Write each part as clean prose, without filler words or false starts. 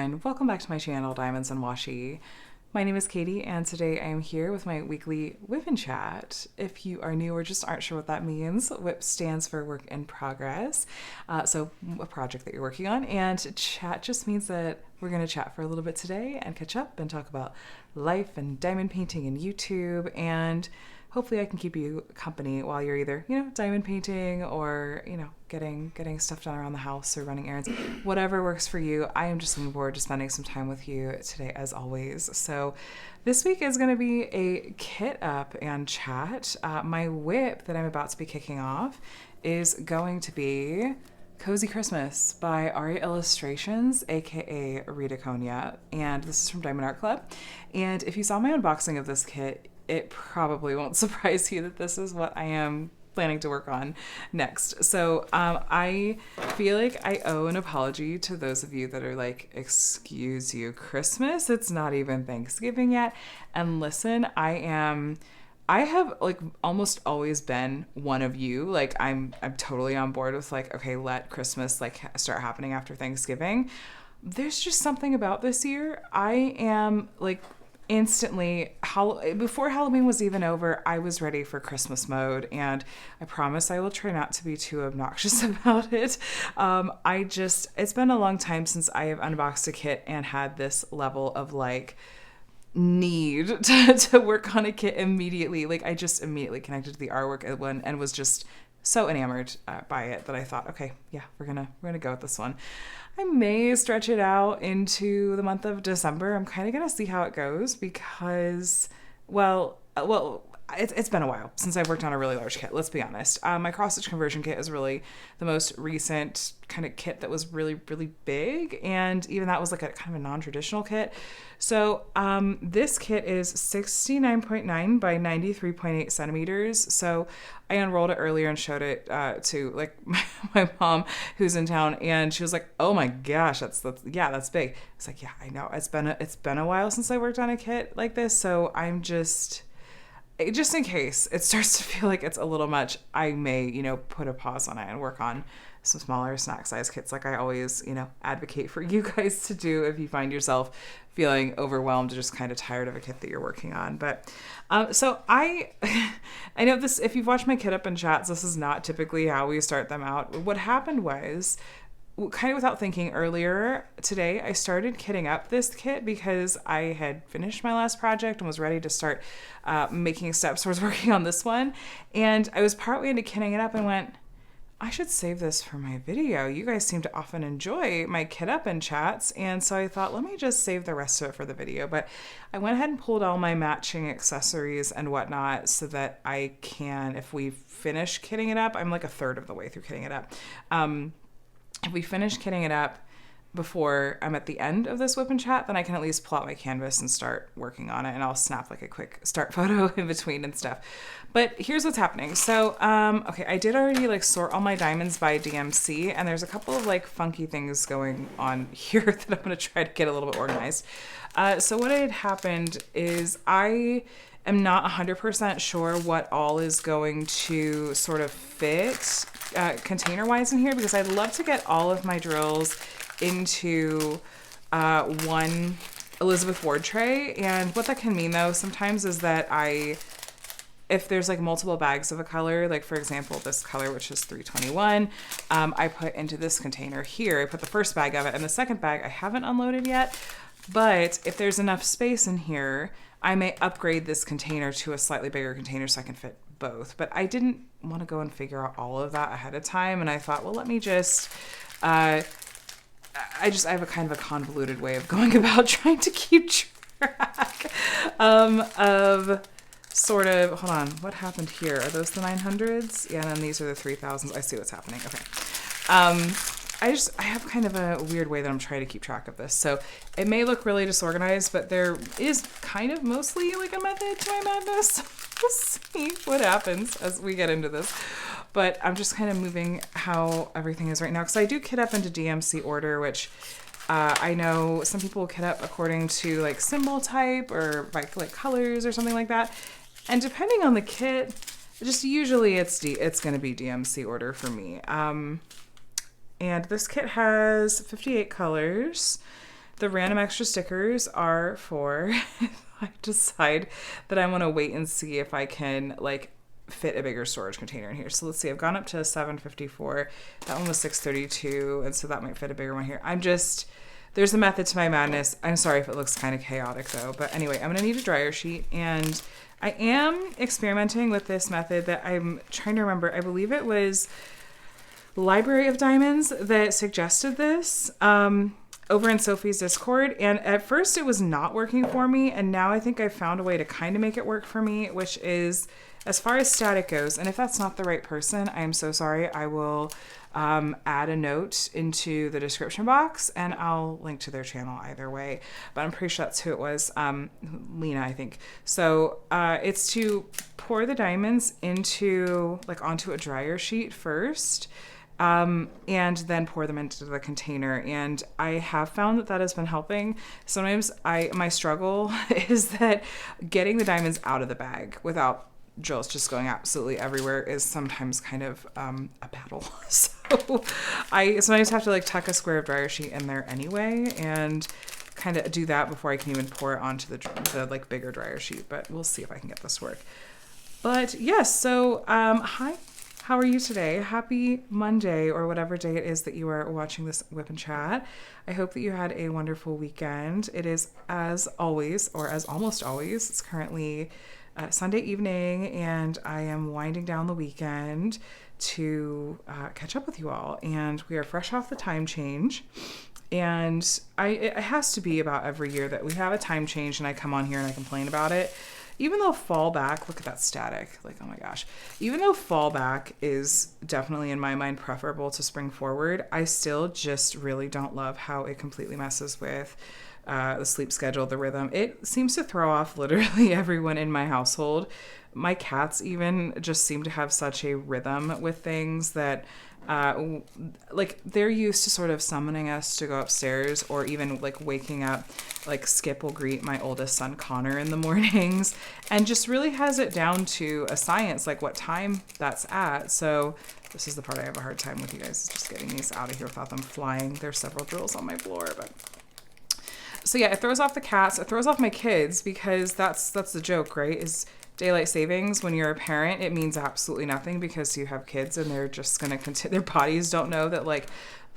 everyone. Welcome back to my channel, Diamonds and Washi. My name is Katie, and today I am here with my weekly WIP and Chat. If you are new or just aren't sure what that means, WIP stands for Work in Progress, so a project that you're working on, and Chat just means that we're going to chat for a little bit today and catch up and talk about life and diamond painting and YouTube, and hopefully I can keep you company while you're either, diamond painting or, getting stuff done around the house or running errands. Whatever works for you. I am just looking forward to spending some time with you today as always. So this week is going to be a kit up and chat. My WIP that I'm about to be kicking off is going to be Cozy Christmas by Aria Illustrations, aka Rita Konya, and this is from Diamond Art Club. And if you saw my unboxing of this kit, it probably won't surprise you that this is what I am planning to work on next. So I feel like I owe an apology to those of you that are like, excuse you, Christmas? It's not even Thanksgiving yet. And listen, I have like almost always been one of you. Like I'm totally on board with like, okay, let Christmas like start happening after Thanksgiving. There's just something about this year. I am like instantly, before Halloween was even over, I was ready for Christmas mode, and I promise I will try not to be too obnoxious about it. It's been a long time since I have unboxed a kit and had this level of like need to work on a kit immediately. Like I just immediately connected to the artwork and was just so enamored by it that I thought, okay, yeah, we're gonna go with this one. I may stretch it out into the month of December. I'm kind of gonna see how it goes because, it's been a while since I've worked on a really large kit. Let's be honest. My cross stitch conversion kit is really the most recent kind of kit that was really, really big, and even that was like a kind of a non-traditional kit. So this kit is 69.9 by 93.8 centimeters. So I unrolled it earlier and showed it to like my mom who's in town, and she was like, "Oh my gosh, that's big." It's like, yeah, I know. It's been a while since I worked on a kit like this, so I'm just in case it starts to feel like it's a little much, I may, put a pause on it and work on some smaller snack size kits like I always, advocate for you guys to do if you find yourself feeling overwhelmed or just kind of tired of a kit that you're working on. But so I know this, if you've watched my kit up and chats, this is not typically how we start them out. What happened was, kind of without thinking, earlier today I started kitting up this kit because I had finished my last project and was ready to start making steps towards working on this one, and I was partway into kitting it up and went, I should save this for my video. You guys seem to often enjoy my kit up and chats, and so I thought, let me just save the rest of it for the video. But I went ahead and pulled all my matching accessories and whatnot so that I can, if we finish kitting it up, I'm like a third of the way through kitting it up. If we finish kitting it up before I'm at the end of this WIP and Chat, then I can at least pull out my canvas and start working on it, and I'll snap like a quick start photo in between and stuff. But here's what's happening. So, okay, I did already like sort all my diamonds by DMC, and there's a couple of like funky things going on here that I'm going to try to get a little bit organized. So what had happened is I am not 100% sure what all is going to sort of fit container-wise in here, because I'd love to get all of my drills into one Elizabeth Ward tray. And what that can mean though sometimes is that if there's like multiple bags of a color, like for example this color, which is 321, I put into this container here. I put the first bag of it, and the second bag I haven't unloaded yet, but if there's enough space in here, I may upgrade this container to a slightly bigger container so I can fit both. But I didn't want to go and figure out all of that ahead of time, and I thought, well, let me just I have a kind of a convoluted way of going about trying to keep track of sort of, hold on, what happened here? Are those the 900s? Yeah, and then these are the 3000s. I see what's happening. Okay. I have kind of a weird way that I'm trying to keep track of this. So it may look really disorganized, but there is kind of mostly like a method to my madness. We'll see what happens as we get into this. But I'm just kind of moving how everything is right now, because I do kit up into DMC order, which I know some people kit up according to like symbol type or like colors or something like that. And depending on the kit, just usually it's going to be DMC order for me. And this kit has 58 colors. The random extra stickers are for I decide that I want to wait and see if I can like fit a bigger storage container in here. So let's see, I've gone up to 754. That one was 632, and so that might fit a bigger one here. There's a method to my madness. I'm sorry if it looks kind of chaotic though, but anyway, I'm gonna need a dryer sheet, and I am experimenting with this method that I'm trying to remember. I believe it was Library of Diamonds that suggested this over in Sophie's Discord, and at first it was not working for me, and now I think I've found a way to kind of make it work for me, which is as far as static goes. And if that's not the right person, I am so sorry. I will add a note into the description box, and I'll link to their channel either way, but I'm pretty sure that's who it was. Lena, I think. So it's to pour the diamonds onto a dryer sheet first, and then pour them into the container. And I have found that has been helping. Sometimes my struggle is that getting the diamonds out of the bag without drills just going absolutely everywhere is sometimes kind of a battle. So I sometimes have to like tuck a square of dryer sheet in there anyway, and kind of do that before I can even pour it onto the like bigger dryer sheet. But we'll see if I can get this to work. But yes, so hi. How are you today? Happy Monday, or whatever day it is that you are watching this WIP and Chat. I hope that you had a wonderful weekend. It is, as always, or as almost always, it's currently Sunday evening, and I am winding down the weekend to catch up with you all. And we are fresh off the time change. And it has to be about every year that we have a time change, and I come on here and I complain about it. Even though fallback, look at that static, like, oh my gosh. Even though fallback is definitely in my mind preferable to spring forward, I still just really don't love how it completely messes with the sleep schedule, the rhythm. It seems to throw off literally everyone in my household. My cats even just seem to have such a rhythm with things that like they're used to sort of summoning us to go upstairs, or even like waking up. Like Skip will greet my oldest son Connor in the mornings, and just really has it down to a science, like what time that's at. So this is the part I have a hard time with, you guys, is just getting these out of here without them flying. There's several drills on my floor, but so yeah, it throws off the cats, it throws off my kids, because that's the joke, right? Is daylight savings, when you're a parent, it means absolutely nothing because you have kids and they're just going to continue. Their bodies don't know that like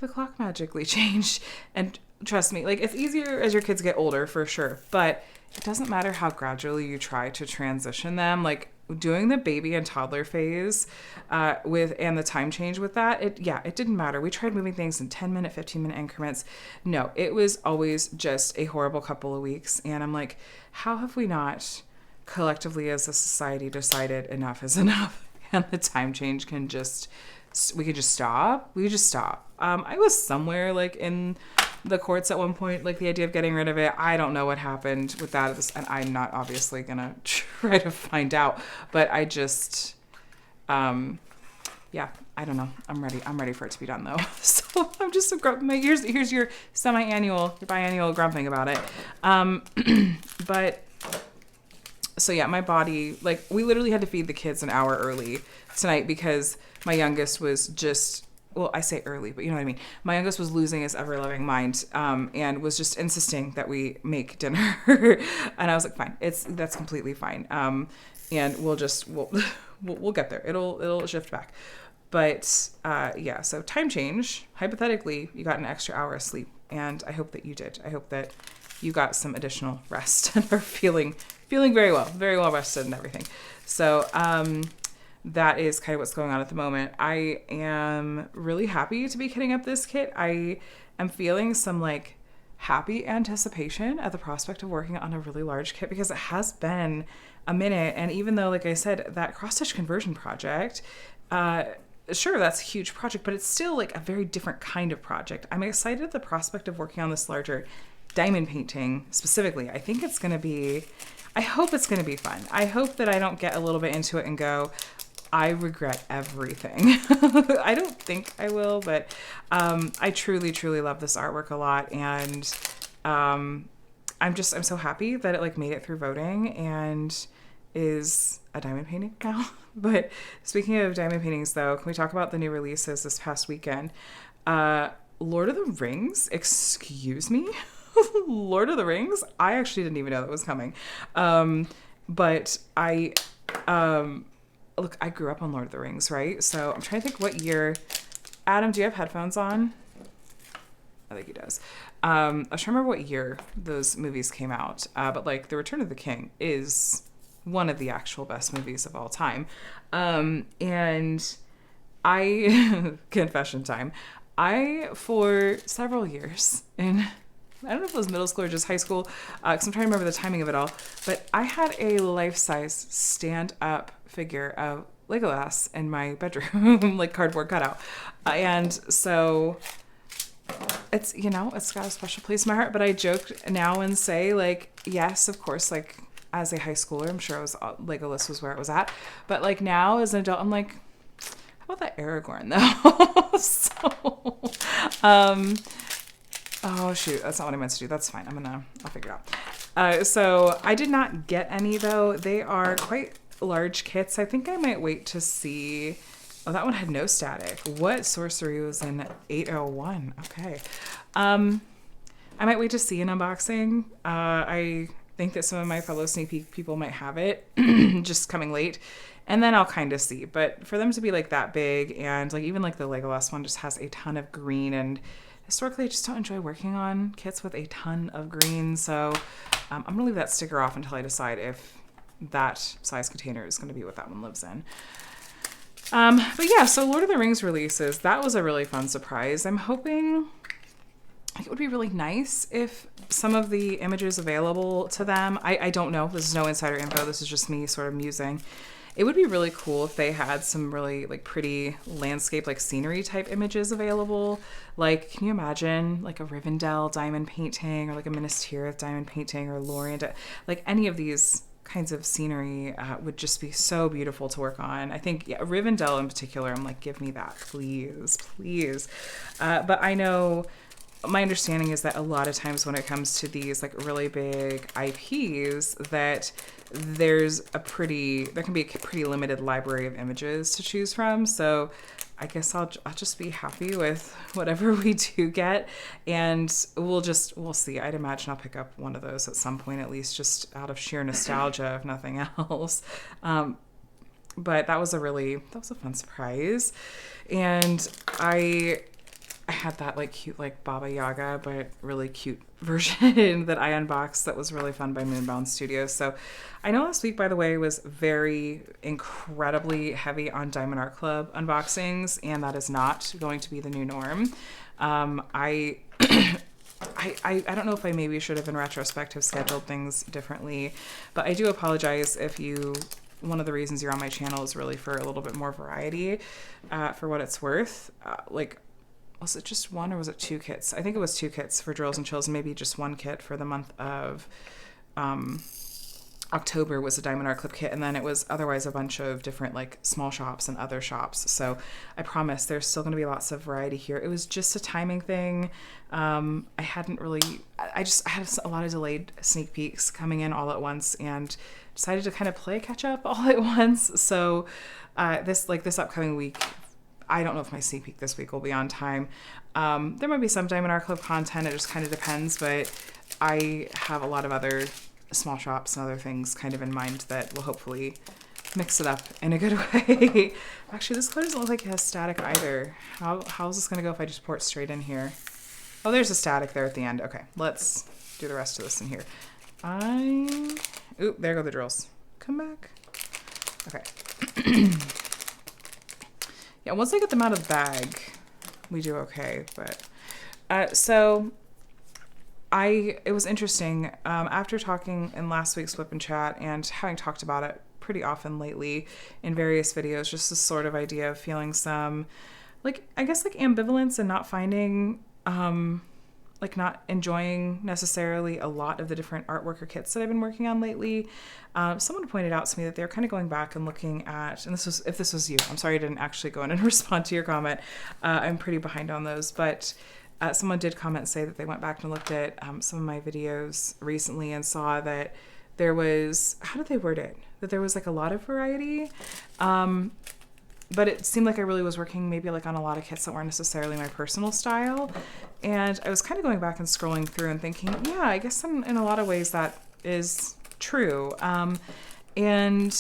the clock magically changed. And trust me, like it's easier as your kids get older for sure, but it doesn't matter how gradually you try to transition them. Like doing the baby and toddler phase and the time change with that, it didn't matter. We tried moving things in 10-minute, 15-minute increments. No, it was always just a horrible couple of weeks. And I'm like, how have we not collectively as a society decided enough is enough, and the time change we could just stop. I was somewhere like in the courts at one point, like the idea of getting rid of it. I don't know what happened with that, and I'm not obviously gonna try to find out, but I just I don't know. I'm ready for it to be done though. So I'm just so here's your biannual grumping about it. But so yeah, my body, like we literally had to feed the kids an hour early tonight because my youngest was just, well, I say early, but you know what I mean. My youngest was losing his ever-loving mind, and was just insisting that we make dinner. And I was like, fine, that's completely fine. And we'll get there. It'll shift back. But so time change, hypothetically, you got an extra hour of sleep, and I hope that you did. I hope that you got some additional rest and are feeling very well rested and everything. So that is kind of what's going on at the moment. I am really happy to be kitting up this kit. I am feeling some like happy anticipation at the prospect of working on a really large kit, because it has been a minute. And even though, like I said, that cross-stitch conversion project, sure, that's a huge project, but it's still like a very different kind of project. I'm excited at the prospect of working on this larger diamond painting specifically. I hope it's going to be fun. I hope that I don't get a little bit into it and go, I regret everything. I don't think I will, but I truly, truly love this artwork a lot. And I'm so happy that it like made it through voting and is a diamond painting now. But speaking of diamond paintings though, can we talk about the new releases this past weekend? Lord of the Rings, excuse me? Lord of the Rings. I actually didn't even know that was coming. But look, I grew up on Lord of the Rings, right? So I'm trying to think what year. Adam, do you have headphones on? I think he does. I was trying to remember what year those movies came out. But like The Return of the King is one of the actual best movies of all time. And I, confession time, I, for several years, I don't know if it was middle school or just high school, because I'm trying to remember the timing of it all, but I had a life-size stand-up figure of Legolas in my bedroom, like cardboard cutout. And so it's, it's got a special place in my heart, but I joke now and say, like, yes, of course, like, as a high schooler, I'm sure Legolas was where it was at, but like now as an adult, I'm like, how about that Aragorn though? Oh shoot, that's not what I meant to do. That's fine. I'll figure it out. So I did not get any though. They are quite large kits. I think I might wait to see. Oh, that one had no static. What sorcery was in 801? Okay. I might wait to see an unboxing. I think that some of my fellow sneak peek people might have it just coming late. And then I'll kind of see. But for them to be like that big and like even like the Legolas one just has a ton of green, and historically I just don't enjoy working on kits with a ton of green. So I'm going to leave that sticker off until I decide if that size container is going to be what that one lives in. But yeah, so Lord of the Rings releases, that was a really fun surprise. I'm hoping, I think it would be really nice if some of the images available to them, I don't know, this is no insider info, this is just me sort of musing. It would be really cool if they had some really like pretty landscape, like scenery type images available. Like, can you imagine like a Rivendell diamond painting or like a Minas Tirith diamond painting or Lorien, like any of these kinds of scenery would just be so beautiful to work on. I think Rivendell in particular, I'm like, give me that, please, please. But I know my understanding is that a lot of times when it comes to these like really big IPs, that there can be a pretty limited library of images to choose from. So I guess I'll just be happy with whatever we do get, and we'll see. I'd imagine I'll pick up one of those at some point, at least just out of sheer nostalgia, if nothing else. But that was a fun surprise. And I had that like cute like Baba Yaga but really cute version that I unboxed that was really fun by Moonbound Studios. So I know last week, by the way, was very incredibly heavy on Diamond Art Club unboxings, and that is not going to be the new norm. I don't know if I maybe should have in retrospect have scheduled things differently, but I do apologize if one of the reasons you're on my channel is really for a little bit more variety, for what it's worth. Was it just one or was it two kits? I think it was two kits for Drills and Chills, and maybe just one kit for the month of October was a Diamond Art Club kit, and then it was otherwise a bunch of different like small shops and other shops. So I promise there's still going to be lots of variety here. It was just a timing thing. I had a lot of delayed sneak peeks coming in all at once and decided to kind of play catch up all at once. So this upcoming week, I don't know if my sneak peek this week will be on time. There might be some Diamond Art Club content. It just kind of depends, but I have a lot of other small shops and other things kind of in mind that will hopefully mix it up in a good way. Actually, this color doesn't look like it has static either. How is this going to go if I just pour it straight in here? Oh, there's a static there at the end. Okay, let's do the rest of this in here. Oop, there go the drills. Come back. Okay. Yeah, once I get them out of the bag, we do okay. But so it was interesting after talking in last week's WIP and Chat and having talked about it pretty often lately in various videos, just this sort of idea of feeling some, like, I guess like ambivalence and not finding, like not enjoying necessarily a lot of the different artwork or kits that I've been working on lately. Someone pointed out to me that they're kind of going back and looking at, and if this was you, I'm sorry I didn't actually go in and respond to your comment. I'm pretty behind on those, but someone did comment and say that they went back and looked at some of my videos recently and saw that there was, how did they word it? That there was like a lot of variety. but it seemed like I really was working maybe like on a lot of kits that weren't necessarily my personal style. And I was kind of going back and scrolling through and thinking, yeah, I guess in a lot of ways that is true. And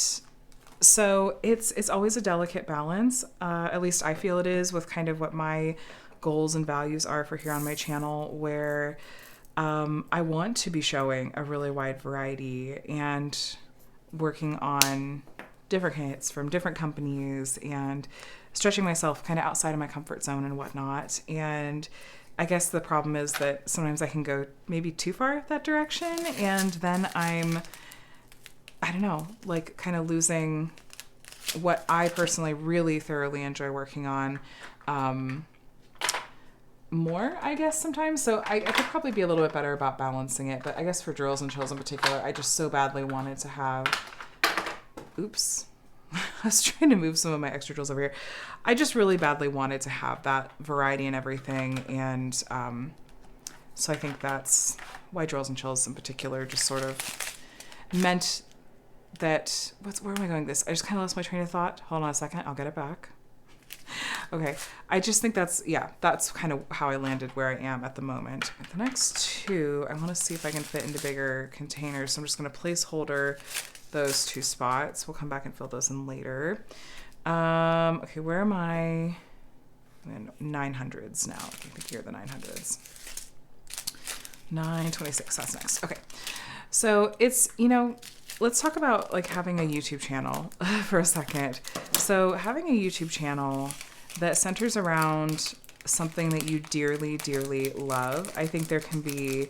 so it's always a delicate balance. At least I feel it is, with kind of what my goals and values are for here on my channel, where I want to be showing a really wide variety and working on different kits from different companies and stretching myself kind of outside of my comfort zone and whatnot. And I guess the problem is that sometimes I can go maybe too far that direction, and then I don't know, like kind of losing what I personally really thoroughly enjoy working on more, I guess, sometimes. So I could probably be a little bit better about balancing it. But I guess for drills and chills in particular, I just so badly wanted to have... Oops. I was trying to move some of my extra drills over here. I just really badly wanted to have that variety and everything. And so I think that's why drills and chills in particular just sort of meant that... Where am I going with this? I just kind of lost my train of thought. Hold on a second. I'll get it back. Okay, I just think that's kind of how I landed where I am at the moment. The next two, I want to see if I can fit into bigger containers. So I'm just going to placeholder those two spots. We'll come back and fill those in later. Okay, where am I? I'm in 900s now. I think here are the 900s. 926, that's next. Okay, so it's, let's talk about like having a YouTube channel for a second. So having a YouTube channel that centers around something that you dearly, dearly love, I think there can be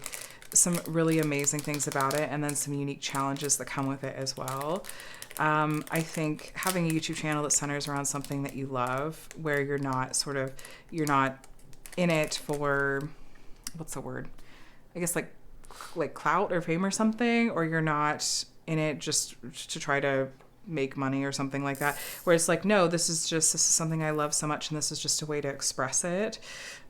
some really amazing things about it, and then some unique challenges that come with it as well. I think having a YouTube channel that centers around something that you love, where you're not in it for, what's the word? I guess like clout or fame or something, or you're not in it just to try to make money or something like that, where it's like, no, this is something I love so much, and this is just a way to express it.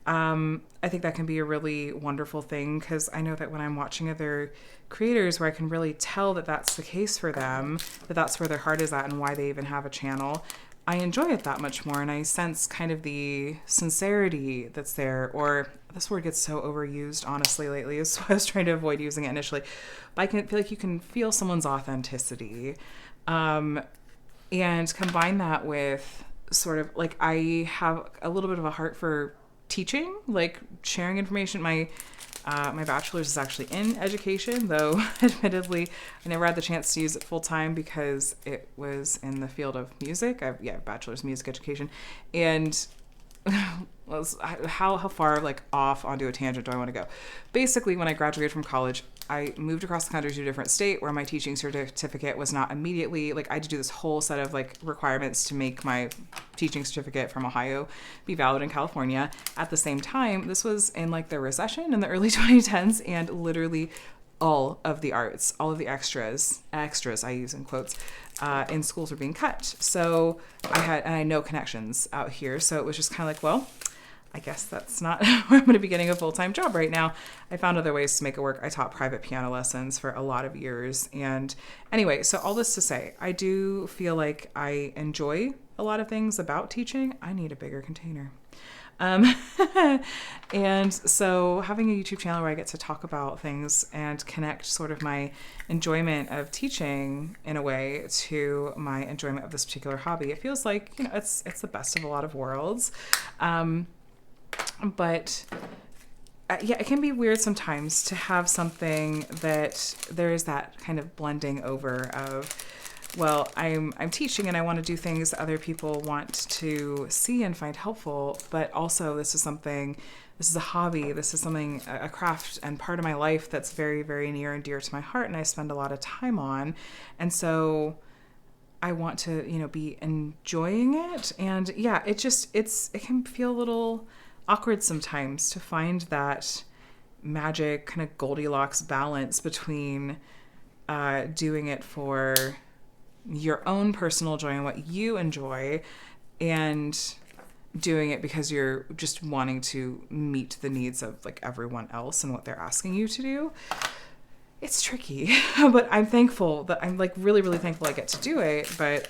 I think that can be a really wonderful thing, because I know that when I'm watching other creators where I can really tell that that's the case for them, that that's where their heart is at and why they even have a channel, I enjoy it that much more, and I sense kind of the sincerity that's there. Or this word gets so overused, honestly, lately, so I was trying to avoid using it initially. But I can feel like you can feel someone's authenticity. And combine that with sort of like, I have a little bit of a heart for teaching, like sharing information. My bachelor's is actually in education, though admittedly I never had the chance to use it full time because it was in the field of music. Bachelor's music education. And how far like off onto a tangent do I want to go? Basically, when I graduated from college, I moved across the country to a different state where my teaching certificate was not immediately, like, I had to do this whole set of like requirements to make my teaching certificate from Ohio be valid in California. At the same time, this was in like the recession in the early 2010s, and literally all of the arts, all of the extras I use in quotes, in schools were being cut. So I had no connections out here. So it was just kind of like, well, I guess that's not where I'm going to be getting a full-time job right now. I found other ways to make it work. I taught private piano lessons for a lot of years. And anyway, so all this to say, I do feel like I enjoy a lot of things about teaching. I need a bigger container. And so having a YouTube channel where I get to talk about things and connect sort of my enjoyment of teaching in a way to my enjoyment of this particular hobby, it feels like, it's the best of a lot of worlds. But it can be weird sometimes to have something that there is that kind of blending over of, well, I'm teaching and I want to do things that other people want to see and find helpful, but also this is a hobby, this is something, a craft and part of my life that's very, very near and dear to my heart, and I spend a lot of time on. And so I want to, be enjoying it. And yeah, it can feel a little awkward sometimes to find that magic kind of Goldilocks balance between doing it for your own personal joy and what you enjoy, and doing it because you're just wanting to meet the needs of like everyone else and what they're asking you to do. It's tricky, but I'm thankful that I'm like really, really thankful I get to do it. But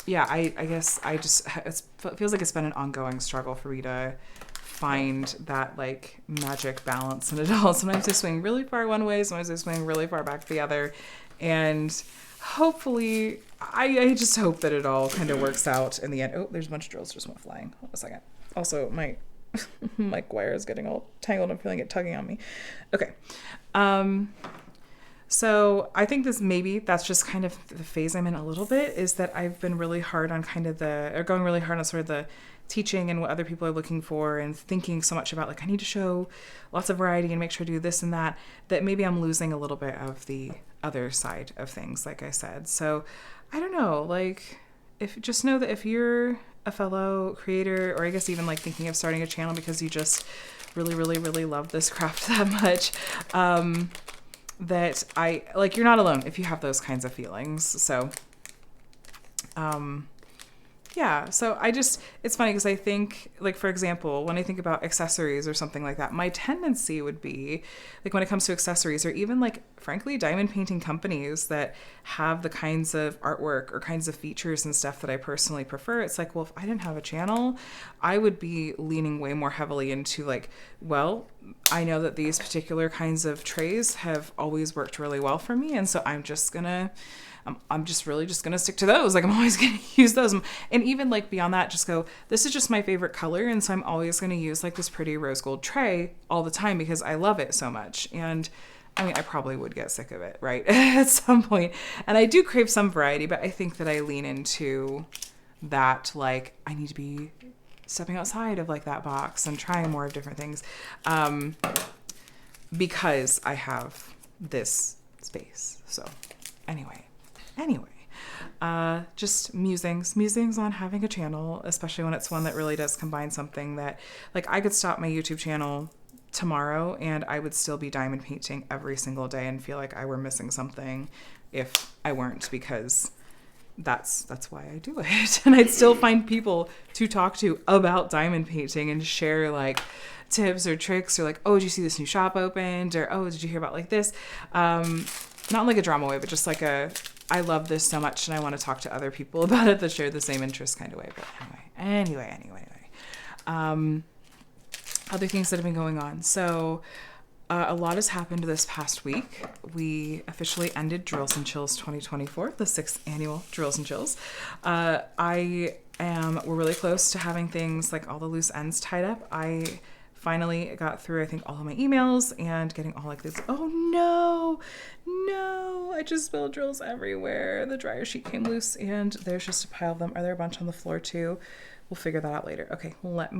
yeah, I guess it feels like it's been an ongoing struggle for me to find that like magic balance in it all. Sometimes I swing really far one way, sometimes I swing really far back the other. And hopefully, I just hope that it all kind of works out in the end. Oh, there's a bunch of drills just went flying. Hold on a second. Also, my mic wire is getting all tangled. I'm feeling it tugging on me. Okay. So I think that's just kind of the phase I'm in a little bit, is that I've been really hard on going really hard on sort of the teaching and what other people are looking for, and thinking so much about like, I need to show lots of variety and make sure I do this and that maybe I'm losing a little bit of the other side of things, like I said. So I don't know, like, just know that if you're a fellow creator, or I guess even like thinking of starting a channel because you just really, really, really love this craft that much, that you're not alone if you have those kinds of feelings. So, yeah, so it's funny because I think, like, for example, when I think about accessories or something like that, my tendency would be, like, when it comes to accessories, or even, like, frankly, diamond painting companies that have the kinds of artwork or kinds of features and stuff that I personally prefer, it's like, well, if I didn't have a channel, I would be leaning way more heavily into, like, well, I know that these particular kinds of trays have always worked really well for me, and so I'm just really just gonna stick to those. Like, I'm always gonna use those. And even like beyond that, just go, this is just my favorite color. And so I'm always gonna use like this pretty rose gold tray all the time because I love it so much. And I mean, I probably would get sick of it, right? At some point. And I do crave some variety, but I think that I lean into that, like, I need to be stepping outside of like that box and trying more of different things. Because I have this space. So anyway, just musings on having a channel, especially when it's one that really does combine something that, like, I could stop my YouTube channel tomorrow and I would still be diamond painting every single day and feel like I were missing something if I weren't, because that's why I do it. And I'd still find people to talk to about diamond painting and share like tips or tricks, or like, oh, did you see this new shop opened? Or, oh, did you hear about like this? Not like a drama way, but just like I love this so much and I want to talk to other people about it that share the same interest kind of way. But anyway. Other things that have been going on. So a lot has happened this past week. We officially ended Drills and Chills 2024, the 6th annual Drills and Chills. We're really close to having things like all the loose ends tied up. I finally got through, I think, all of my emails and getting all like this. Oh no, I just spilled drills everywhere. The dryer sheet came loose and there's just a pile of them. Are there a bunch on the floor too? We'll figure that out later. Okay, let's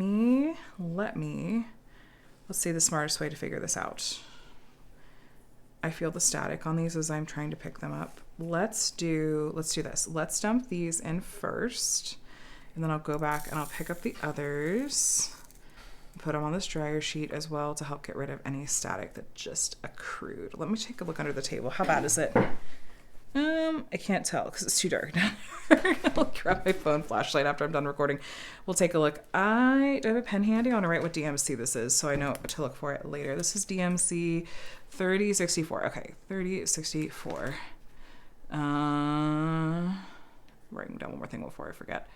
see the smartest way to figure this out. I feel the static on these as I'm trying to pick them up. Let's do this. Let's dump these in first, and then I'll go back and I'll pick up the others, put them on this dryer sheet as well to help get rid of any static that just accrued. Let me take a look under the table. How bad is it? I can't tell because it's too dark now. I'll grab my phone flashlight after I'm done recording. We'll take a look. Do I have a pen handy? I want to write what DMC this is so I know to look for it later. This is DMC 3064. Okay, 3064. Writing down one more thing before I forget.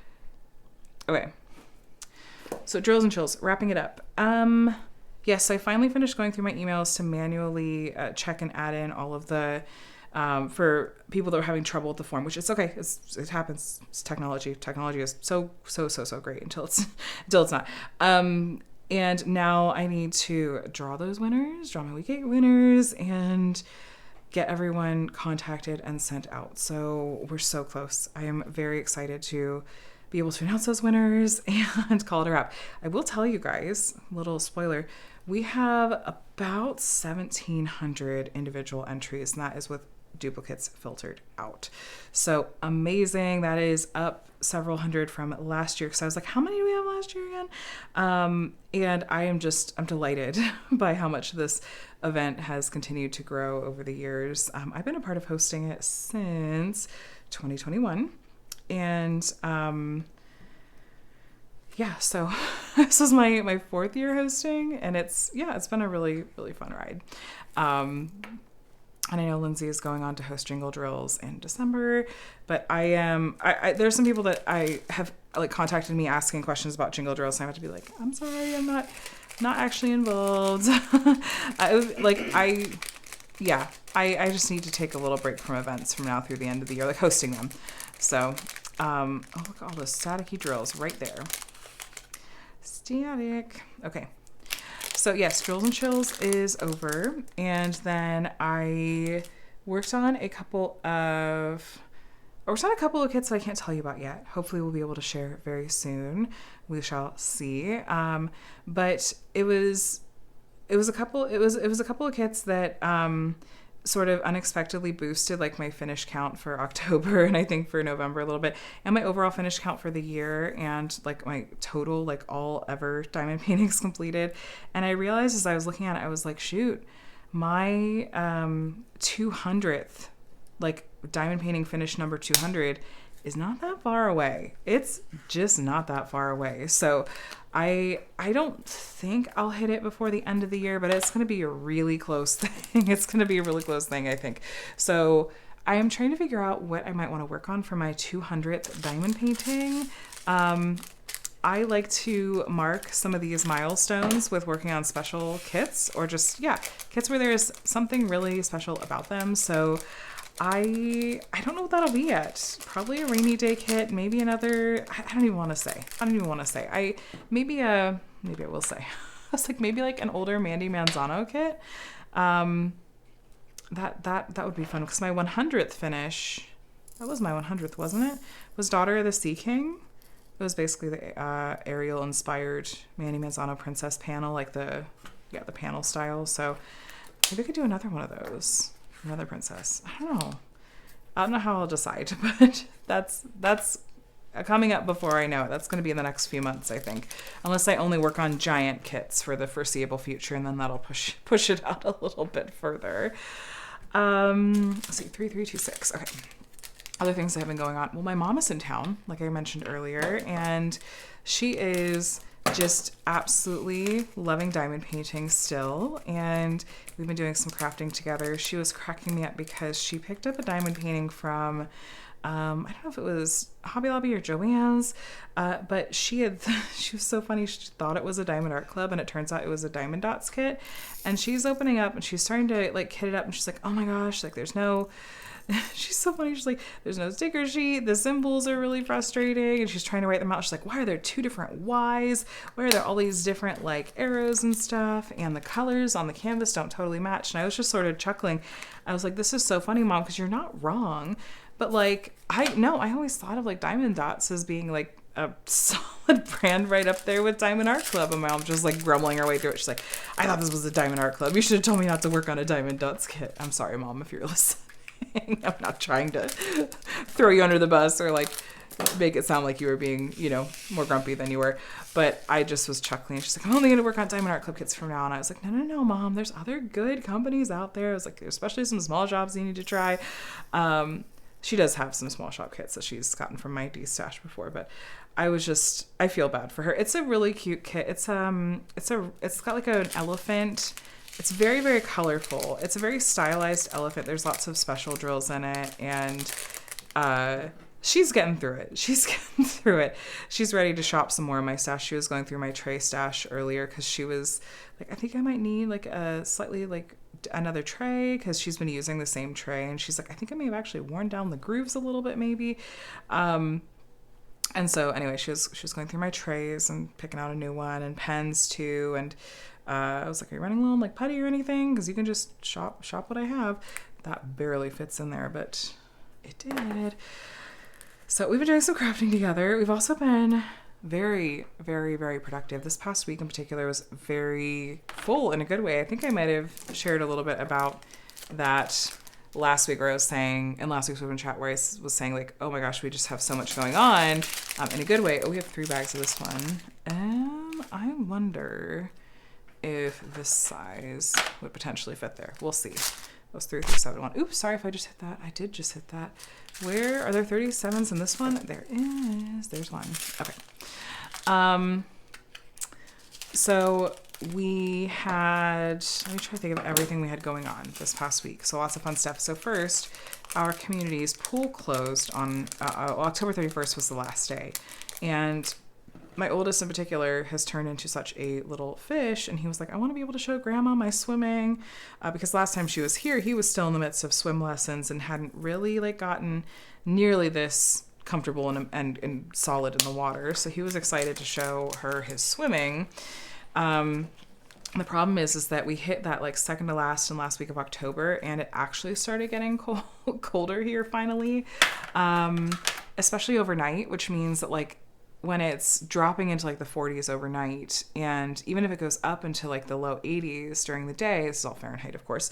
Okay. So drills and chills, wrapping it up. Yes, I finally finished going through my emails to manually check and add in all of the for people that are having trouble with the form, which is okay. It happens. It's technology. Technology is so great until it's not. And now I need to draw those winners, draw my week 8 winners, and get everyone contacted and sent out. So we're so close. I am very excited to be able to announce those winners and call it a wrap. I will tell you guys, little spoiler, we have about 1,700 individual entries, and that is with duplicates filtered out. So amazing. That is up several hundred from last year, because I was like, how many do we have last year again? And I'm delighted by how much this event has continued to grow over the years. I've been a part of hosting it since 2021. And so this was my 4th year hosting, and it's been a really, really fun ride. And I know Lindsay is going on to host Jingle Drills in December, but there's some people that I have like contacted me asking questions about Jingle Drills, and I have to be like, I'm sorry, I'm not actually involved. I just need to take a little break from events from now through the end of the year, like hosting them. So, oh, look at all those staticky drills right there. Static. Okay. So yes, Drills and Chills is over, and then I worked on a couple of kits that I can't tell you about yet. Hopefully we'll be able to share very soon. We shall see. But it was a couple of kits that sort of unexpectedly boosted like my finish count for October, and I think for November a little bit, and my overall finish count for the year, and like my total like all ever diamond paintings completed. And I realized as I was looking at it, I was like, shoot, my 200th like diamond painting finish number 200 is not that far away. It's just not that far away. So I don't think I'll hit it before the end of the year, but it's going to be a really close thing. It's going to be a really close thing, I think. So I am trying to figure out what I might want to work on for my 200th diamond painting. I like to mark some of these milestones with working on special kits, or just, kits where there's something really special about them. So I don't know what that'll be yet. Probably a rainy day kit, maybe another, I don't even want to say. Maybe I will say. I was like, maybe like an older Mandy Manzano kit. That would be fun, because my 100th finish, that was my 100th, wasn't it? Was Daughter of the Sea King. It was basically the Ariel inspired Mandy Manzano princess panel, like the panel style. So maybe I could do another one of those. Another princess. I don't know how I'll decide, but that's coming up before I know it. That's going to be in the next few months, I think, unless I only work on giant kits for the foreseeable future, and then that'll push it out a little bit further. Let's see, 3326. Okay. Other things that have been going on. Well, my mom is in town, like I mentioned earlier, and she is just absolutely loving diamond painting still, and we've been doing some crafting together. She was cracking me up because she picked up a diamond painting from I don't know if it was Hobby Lobby or Joann's, but she was so funny. She thought it was a Diamond Art Club, and it turns out it was a Diamond Dots kit. And she's opening up and she's starting to like kit it up, and she's like, oh my gosh, like there's no she's so funny. She's like, there's no sticker sheet. The symbols are really frustrating. And she's trying to write them out. She's like, why are there 2 different Ys? Why are there all these different like arrows and stuff? And the colors on the canvas don't totally match. And I was just sort of chuckling. I was like, this is so funny, Mom, because you're not wrong. But like, I always thought of like Diamond Dots as being like a solid brand right up there with Diamond Art Club. And my mom just like grumbling her way through it. She's like, I thought this was a Diamond Art Club. You should have told me not to work on a Diamond Dots kit. I'm sorry, Mom, if you're listening. I'm not trying to throw you under the bus or like make it sound like you were being, more grumpy than you were. But I just was chuckling. She's like, I'm only going to work on Diamond Art Club kits from now on. I was like, no, Mom, there's other good companies out there. I was like, especially some small shops you need to try. She does have some small shop kits that she's gotten from my D-stash before, but I feel bad for her. It's a really cute kit. It's got like an elephant. It's very, very colorful. It's a very stylized elephant. There's lots of special drills in it, and she's getting through it. She's ready to shop some more in my stash. She was going through my tray stash earlier because she was like, I think I might need like a slightly like another tray, because she's been using the same tray, and she's like, I think I may have actually worn down the grooves a little bit maybe. And so anyway, she was going through my trays and picking out a new one, and pens too, and I was like, are you running low on like putty or anything? Because you can just shop what I have. That barely fits in there, but it did. So we've been doing some crafting together. We've also been very, very, very productive. This past week in particular was very full in a good way. I think I might have shared a little bit about that last week, where I was saying, in last week's WIP and Chat, where I was saying like, oh my gosh, we just have so much going on in a good way. Oh, we have 3 bags of this one. I wonder if this size would potentially fit there. We'll see. That was 3371. Oops, sorry if I just hit that. I did just hit that. Where are there 37s in this one? There is. There's one. Okay. So we had, let me try to think of everything we had going on this past week. So lots of fun stuff. So first, our community's pool closed on October 31st was the last day. And my oldest in particular has turned into such a little fish, and he was like, I want to be able to show grandma my swimming, because last time she was here, he was still in the midst of swim lessons and hadn't really like gotten nearly this comfortable and solid in the water. So he was excited to show her his swimming. The problem is that we hit that like second to last and last week of October, and it actually started getting colder here finally, especially overnight, which means that like when it's dropping into like the 40s overnight, and even if it goes up into like the low 80s during the day, this is all Fahrenheit, of course,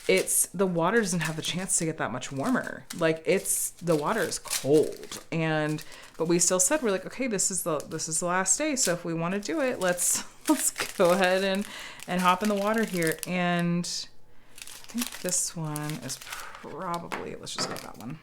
it's the water doesn't have the chance to get that much warmer. Like the water is cold, but we still said, we're like, okay, this is the last day, so if we want to do it, let's go ahead and hop in the water here. And I think this one is probably, let's just get that one.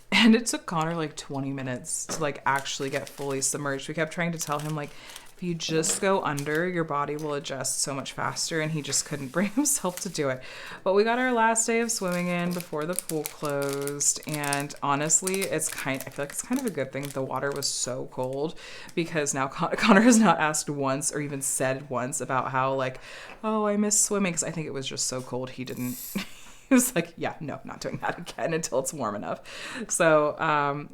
And it took Connor like 20 minutes to like actually get fully submerged. We kept trying to tell him like, if you just go under, your body will adjust so much faster, and he just couldn't bring himself to do it. But we got our last day of swimming in before the pool closed, and honestly, I feel like it's kind of a good thing the water was so cold, because now Connor has not asked once or even said once about how like, oh, I miss swimming, because I think it was just so cold he didn't. He was like, yeah, no, not doing that again until it's warm enough. So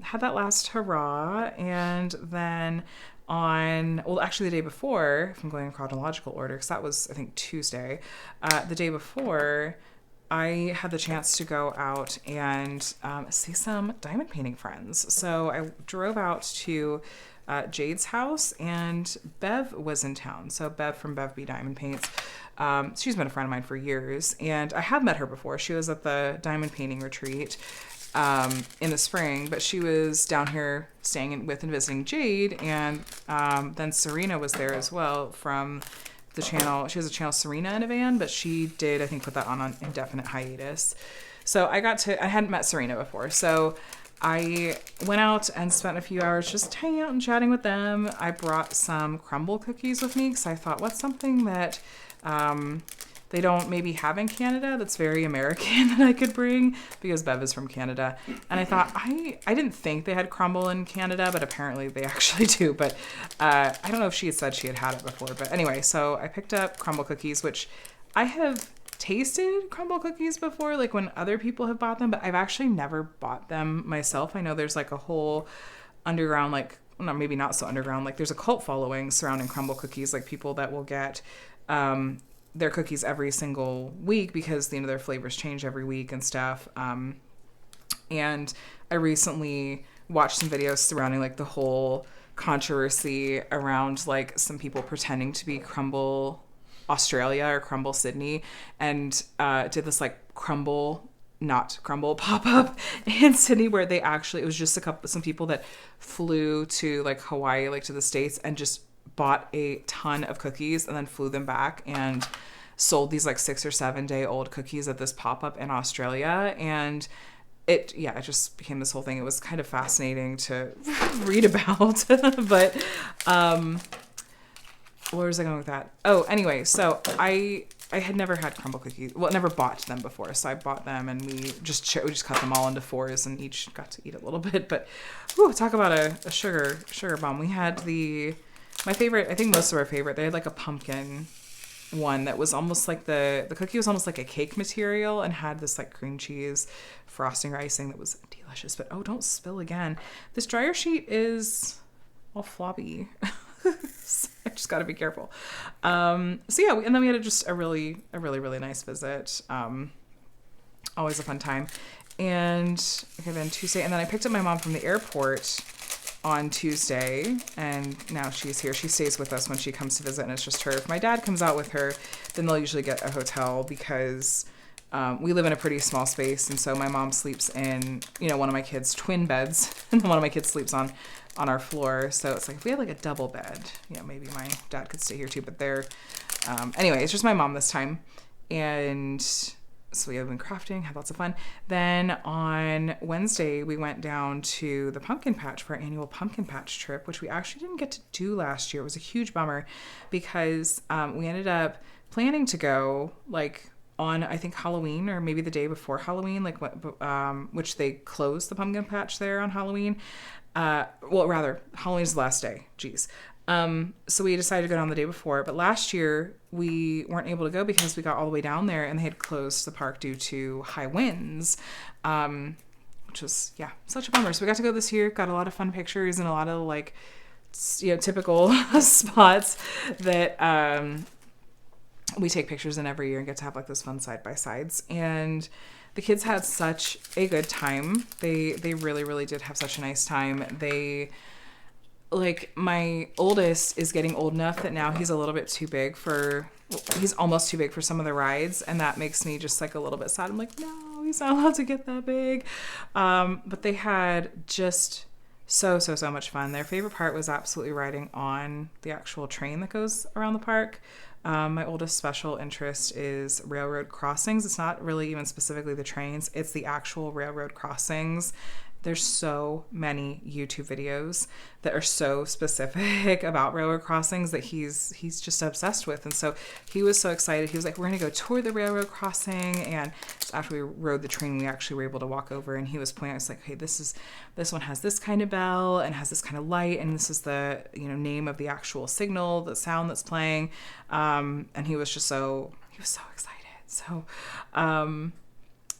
had that last hurrah, and then actually the day before, if I'm going in chronological order, because that was, I think, Tuesday, the day before, I had the chance to go out and see some diamond painting friends. So I drove out to Jade's house, and Bev was in town. So Bev from Bev B Diamond Paints. She's been a friend of mine for years, and I have met her before. She was at the diamond painting retreat in the spring, but she was down here staying with and visiting Jade, and then Serena was there as well from the channel. She has a channel, Serena in a Van, but she did, I think, put that on indefinite hiatus. So I hadn't met Serena before, so I went out and spent a few hours just hanging out and chatting with them. I brought some crumble cookies with me, because I thought, what's something that they don't maybe have in Canada that's very American that I could bring, because Bev is from Canada. And I thought, I didn't think they had crumble in Canada, but apparently they actually do. But I don't know if she had said she had it before. But anyway, so I picked up crumble cookies, which I have tasted crumble cookies before, like when other people have bought them, but I've actually never bought them myself. I know there's like a whole underground, like, no, maybe not so underground, like there's a cult following surrounding crumble cookies, like people that will get their cookies every single week because, you know, their flavors change every week and stuff. And I recently watched some videos surrounding like the whole controversy around like some people pretending to be Crumble Australia or Crumble Sydney, and did this like crumble pop-up in Sydney, where they actually, it was just some people that flew to like Hawaii, like to the States, and just bought a ton of cookies and then flew them back and sold these like 6 or 7 day old cookies at this pop-up in Australia. And it just became this whole thing. It was kind of fascinating to read about. But where was I going with that? Oh, anyway, so I had never had crumble cookies. Well, never bought them before. So I bought them, and we just cut them all into 4s, and each got to eat a little bit. But talk about a sugar bomb. We had my favorite, I think most of our favorite, they had like a pumpkin one that was almost like the cookie was almost like a cake material and had this like cream cheese frosting or icing that was delicious. But don't spill again. This dryer sheet is all floppy. So I just got to be careful. And then we had just a really nice visit. Always a fun time. And okay, then Tuesday, and then I picked up my mom from the airport on Tuesday, and now she's here. She stays with us when she comes to visit, and it's just her. If my dad comes out with her, then they'll usually get a hotel, because we live in a pretty small space, and so my mom sleeps in, one of my kids' twin beds, and then one of my kids sleeps on our floor. So it's like, if we had like a double bed, maybe my dad could stay here too. But anyway, it's just my mom this time. And So we have been crafting, had lots of fun. Then on Wednesday, we went down to the pumpkin patch for our annual pumpkin patch trip, which we actually didn't get to do last year. It was a huge bummer because we ended up planning to go like on, I think, Halloween or maybe the day before Halloween, like which they closed the pumpkin patch there on Halloween. Well, rather, Halloween is the last day. Jeez. So we decided to go down the day before, but last year we weren't able to go because we got all the way down there and they had closed the park due to high winds, which was, such a bummer. So we got to go this year, got a lot of fun pictures and a lot of like, typical spots that, we take pictures in every year and get to have like those fun side by sides. And the kids had such a good time. They really, really did have such a nice time. Like my oldest is getting old enough that now he's a little bit too big he's almost too big for some of the rides. And that makes me just like a little bit sad. I'm like, no, he's not allowed to get that big. But they had just so much fun. Their favorite part was absolutely riding on the actual train that goes around the park. My oldest special interest is railroad crossings. It's not really even specifically the trains. It's the actual railroad crossings. There's so many YouTube videos that are so specific about railroad crossings that he's just obsessed with. And so he was so excited. He was like, we're going to go tour the railroad crossing. And after we rode the train, we actually were able to walk over and he was pointing out, it's like, hey, this one has this kind of bell and has this kind of light. And this is the, name of the actual signal, the sound that's playing. And he was so excited. So,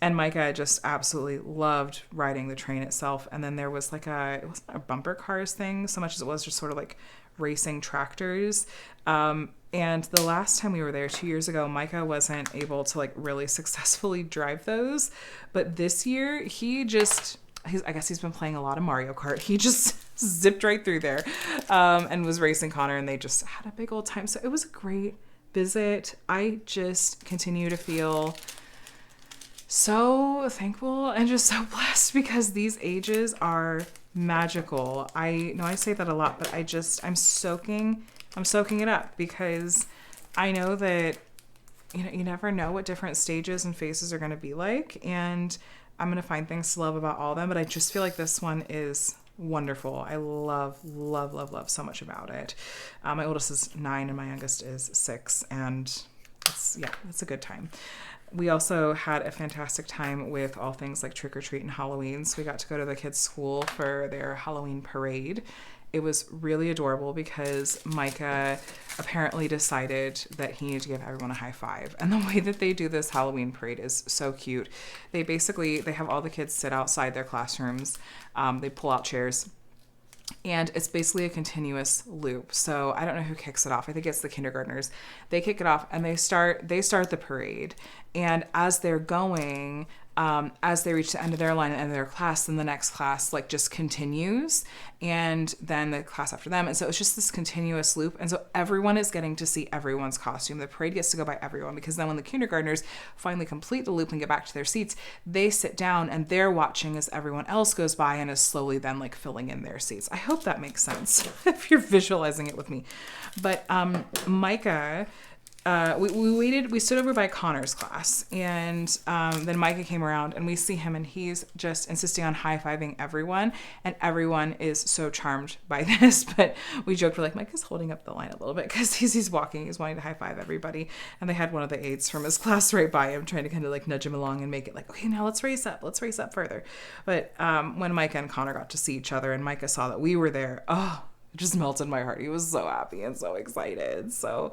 and Micah just absolutely loved riding the train itself. And then there was it wasn't a bumper cars thing so much as it was just sort of like racing tractors. And the last time we were there 2 years ago, Micah wasn't able to like really successfully drive those. But this year I guess he's been playing a lot of Mario Kart. He just zipped right through there and was racing Connor and they just had a big old time. So it was a great visit. I just continue to feel so thankful and just so blessed because these ages are magical. I know I say that a lot, but I'm soaking it up because I know that, you never know what different stages and phases are going to be like. And I'm going to find things to love about all of them. But I just feel like this one is wonderful. I love so much about it. My oldest is 9 and my youngest is 6. And it's a good time. We also had a fantastic time with all things like trick or treat and Halloween. So we got to go to the kids' school for their Halloween parade. It was really adorable because Micah apparently decided that he needed to give everyone a high five. And the way that they do this Halloween parade is so cute. They have all the kids sit outside their classrooms. They pull out chairs. And it's basically a continuous loop. So I don't know who kicks it off. I think it's the kindergartners. They kick it off and they start the parade. And as they're going, as they reach the end of their line and end of their class, then the next class like just continues, and then the class after them. And so it's just this continuous loop. And so everyone is getting to see everyone's costume. The parade gets to go by everyone, because then when the kindergartners finally complete the loop and get back to their seats, they sit down and they're watching as everyone else goes by and is slowly then like filling in their seats. I hope that makes sense if you're visualizing it with me. But Micah, we stood over by Connor's class, and then Micah came around and we see him and he's just insisting on high-fiving everyone, and everyone is so charmed by this. But we joked, we're like, Micah's holding up the line a little bit because he's walking, he's wanting to high-five everybody. And they had one of the aides from his class right by him trying to kind of like nudge him along and make it like, okay, now let's race up further. But when Micah and Connor got to see each other and Micah saw that we were there, it just melted my heart. He was so happy and so excited. So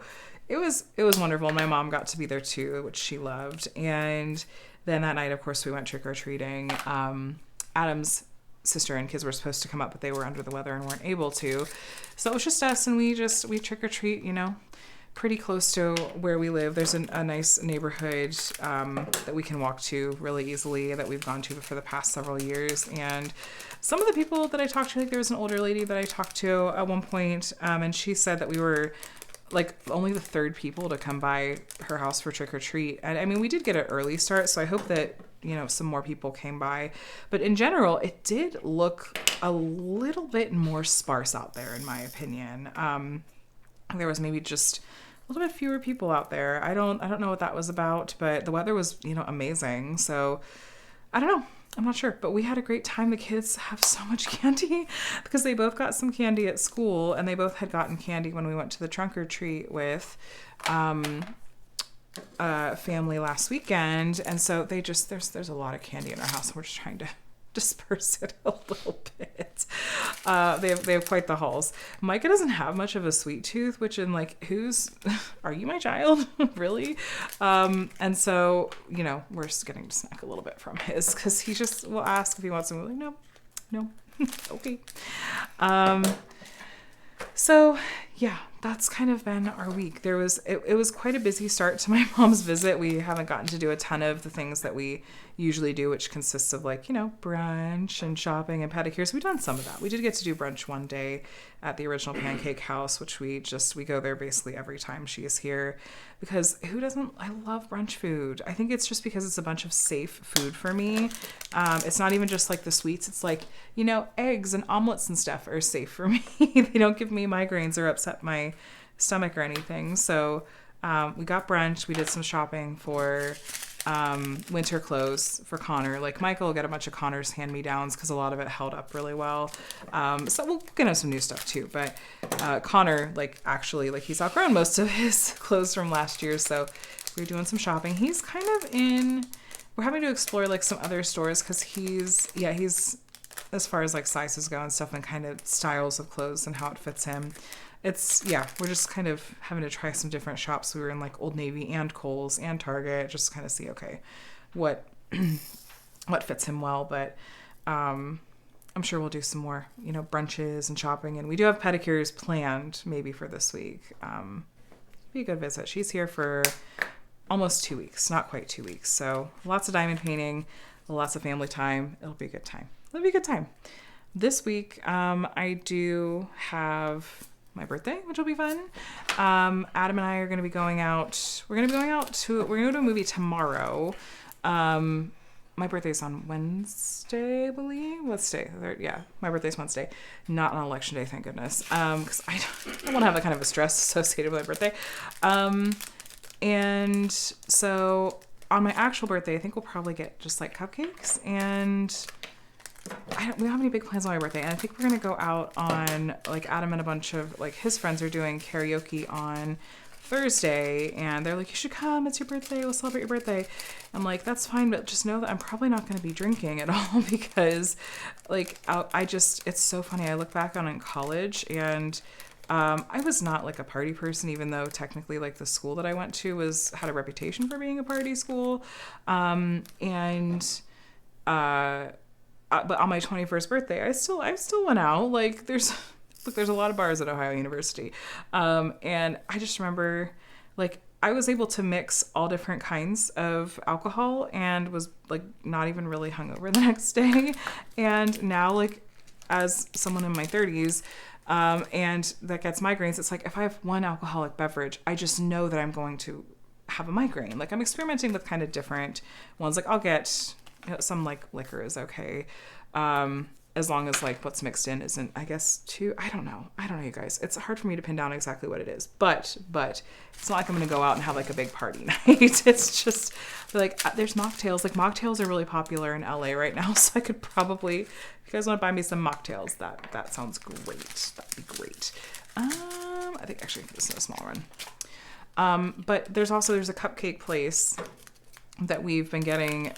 it was wonderful. My mom got to be there too, which she loved. And then that night, of course, we went trick-or-treating. Adam's sister and kids were supposed to come up, but they were under the weather and weren't able to. So it was just us, and we trick-or-treat, pretty close to where we live. There's a nice neighborhood that we can walk to really easily that we've gone to for the past several years. And some of the people that I talked to, like there was an older lady that I talked to at one point, and she said that we were like only the third people to come by her house for trick or treat. And I mean, we did get an early start, so I hope that, some more people came by. But in general, it did look a little bit more sparse out there, in my opinion. There was maybe just little bit fewer people out there. I don't know what that was about, but the weather was, amazing. So I don't know. I'm not sure, but we had a great time. The kids have so much candy because they both got some candy at school, and they both had gotten candy when we went to the trunk or treat with family last weekend. And so there's a lot of candy in our house. We're just trying to disperse it a little bit. They have quite the hauls. Micah doesn't have much of a sweet tooth, which in like, are you my child? Really? And so, we're just getting to snack a little bit from his, because he just will ask if he wants some. We're like, no. Okay. So yeah, that's kind of been our week. It was quite a busy start to my mom's visit. We haven't gotten to do a ton of the things that we usually do, which consists of like, brunch and shopping and pedicures. We've done some of that. We did get to do brunch one day at the original Pancake House, which we go there basically every time she is here, because I love brunch food. I think it's just because it's a bunch of safe food for me. It's not even just like the sweets. It's like, eggs and omelets and stuff are safe for me. They don't give me migraines or upset my stomach or anything. So we got brunch. We did some shopping for winter clothes for Connor. Like Michael will get a bunch of Connor's hand-me-downs because a lot of it held up really well. So we'll get him some new stuff too. But Connor, he's outgrown most of his clothes from last year. So we're doing some shopping. He's kind of we're having to explore like some other stores because he's as far as like sizes go and stuff and kind of styles of clothes and how it fits him. We're just kind of having to try some different shops. We were in like Old Navy and Kohl's and Target, just kind of see, okay, what fits him well. But I'm sure we'll do some more, brunches and shopping. And we do have pedicures planned maybe for this week. Be a good visit. She's here for almost 2 weeks, not quite 2 weeks. So lots of diamond painting, lots of family time. It'll be a good time. This week, I do have my birthday, which will be fun. Adam and I are going to be going out. We're going to go to a movie tomorrow. My birthday's on Wednesday, I believe. What's day? Yeah, my birthday's Wednesday, not on election day, thank goodness. Because I don't want to have that kind of a stress associated with my birthday. And so on my actual birthday, I think we'll probably get just like cupcakes, and we don't have any big plans on my birthday. And I think we're going to go out on, like, Adam and a bunch of, like, his friends are doing karaoke on Thursday. And they're like, you should come. It's your birthday. We'll celebrate your birthday. I'm like, that's fine. But just know that I'm probably not going to be drinking at all because, like, it's so funny. I look back on in college and I was not, like, a party person, even though technically, like, the school that I went to had a reputation for being a party school. But on my 21st birthday, I still went out. Like there's a lot of bars at Ohio University. And I just remember like I was able to mix all different kinds of alcohol and was like not even really hungover the next day. And now like as someone in my 30s, and that gets migraines, it's like if I have one alcoholic beverage, I just know that I'm going to have a migraine. Like I'm experimenting with kind of different ones. Like I'll get some like liquor is okay, as long as like what's mixed in isn't, I guess, too. I don't know, you guys. It's hard for me to pin down exactly what it is, but it's not like I'm gonna go out and have like a big party night. It's just like there's mocktails. Like mocktails are really popular in LA right now, so I could probably, if you guys want to buy me some mocktails, that sounds great. That'd be great. I think actually this is a small one. But there's a cupcake place that we've been getting,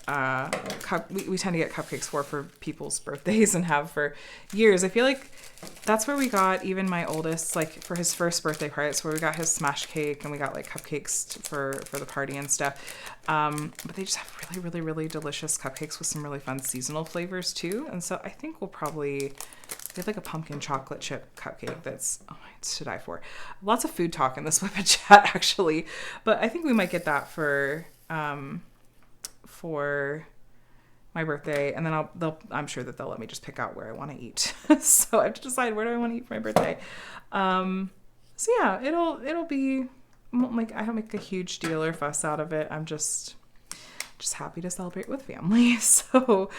we tend to get cupcakes for people's birthdays and have for years. I feel like that's where we got even my oldest, like for his first birthday party. It's where we got his smash cake and we got like cupcakes for the party and stuff. But they just have really, really, really delicious cupcakes with some really fun seasonal flavors too. And so I think we have like a pumpkin chocolate chip cupcake that's it's to die for. Lots of food talk in this WIP and Chat actually, but I think we might get that for my birthday, and then I'm sure that they'll let me just pick out where I want to eat. So I have to decide where do I want to eat for my birthday. So yeah, it'll be like I don't make a huge deal or fuss out of it. I'm just happy to celebrate with family. So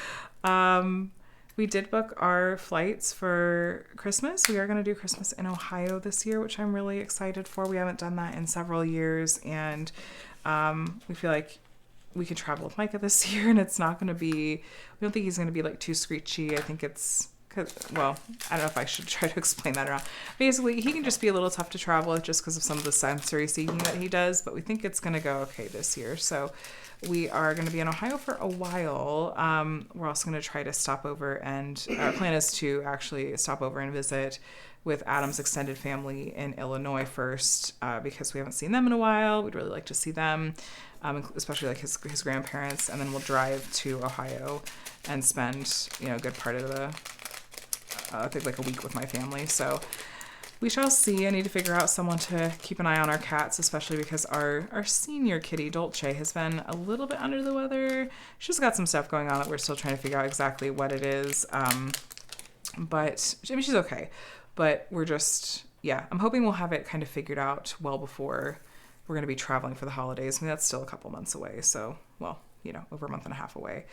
We did book our flights for Christmas. We are going to do Christmas in Ohio this year, which I'm really excited for. We haven't done that in several years, and we feel like we can travel with Micah this year, and it's not going to be, we don't think he's going to be like too screechy. I think it's, well, I don't know if I should try to explain that or not. Basically, he can just be a little tough to travel with just because of some of the sensory seeking that he does, but we think it's going to go okay this year. So we are going to be in Ohio for a while. We're also going to try to stop over, and our plan is to actually stop over and visit with Adam's extended family in Illinois first, because we haven't seen them in a while. We'd really like to see them, especially like his grandparents, and then we'll drive to Ohio and spend, a good part of the, I think like a week with my family. So we shall see. I need to figure out someone to keep an eye on our cats, especially because our senior kitty, Dolce, has been a little bit under the weather. She's got some stuff going on that we're still trying to figure out exactly what it is. But I mean, she's okay. But we're just, I'm hoping we'll have it kind of figured out well before we're going to be traveling for the holidays. I mean, that's still a couple months away. So, well, over a month and a half away.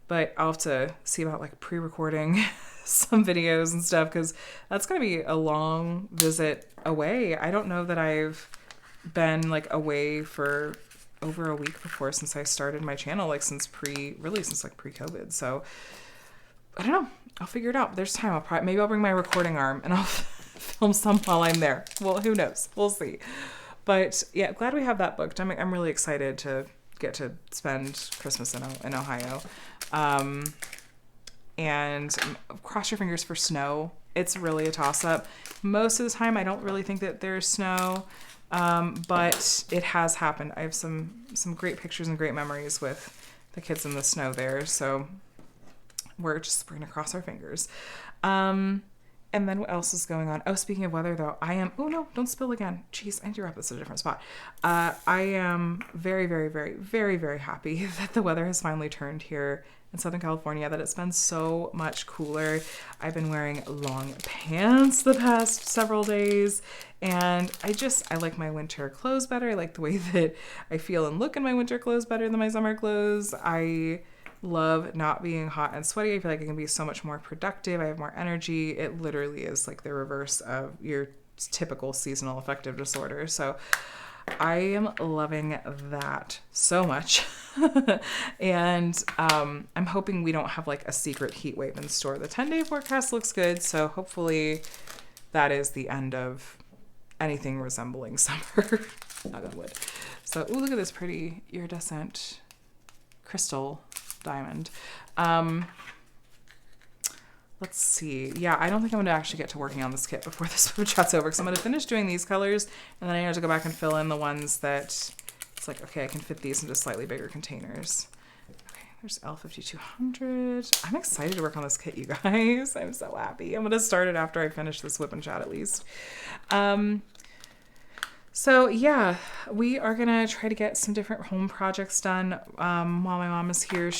But I'll have to see about like pre-recording some videos and stuff, because that's going to be a long visit away. I don't know that I've been like away for over a week before since I started my channel, like since pre-COVID. So I don't know. I'll figure it out. There's time. Maybe I'll bring my recording arm and I'll film some while I'm there. Well, who knows? We'll see. But yeah, glad we have that booked. I'm really excited to get to spend Christmas in Ohio. And cross your fingers for snow. It's really a toss-up. Most of the time, I don't really think that there's snow, but it has happened. I have some great pictures and great memories with the kids in the snow there. So we're going to cross our fingers. And then what else is going on? Oh, speaking of weather, though, oh no, don't spill again. Jeez, I need to wrap this in a different spot. I am very, very, very, very, very happy that the weather has finally turned here in Southern California, that it's been so much cooler. I've been wearing long pants the past several days, and I like my winter clothes better. I like the way that I feel and look in my winter clothes better than my summer clothes. I love not being hot and sweaty. I feel like I can be so much more productive. I have more energy. It literally is like the reverse of your typical seasonal affective disorder. So I am loving that so much. And I'm hoping we don't have like a secret heat wave in store. The 10-day forecast looks good, so hopefully that is the end of anything resembling summer. Knock on wood. So, ooh, look at this pretty iridescent crystal diamond. Let's see. Yeah, I don't think I'm going to actually get to working on this kit before this WIP and Chat's over, because I'm going to finish doing these colors, and then I have to go back and fill in the ones that it's like, okay, I can fit these into slightly bigger containers. Okay, there's L5200. I'm excited to work on this kit, you guys. I'm so happy. I'm going to start it after I finish this WIP and Chat at least. So yeah, we are going to try to get some different home projects done while my mom is here.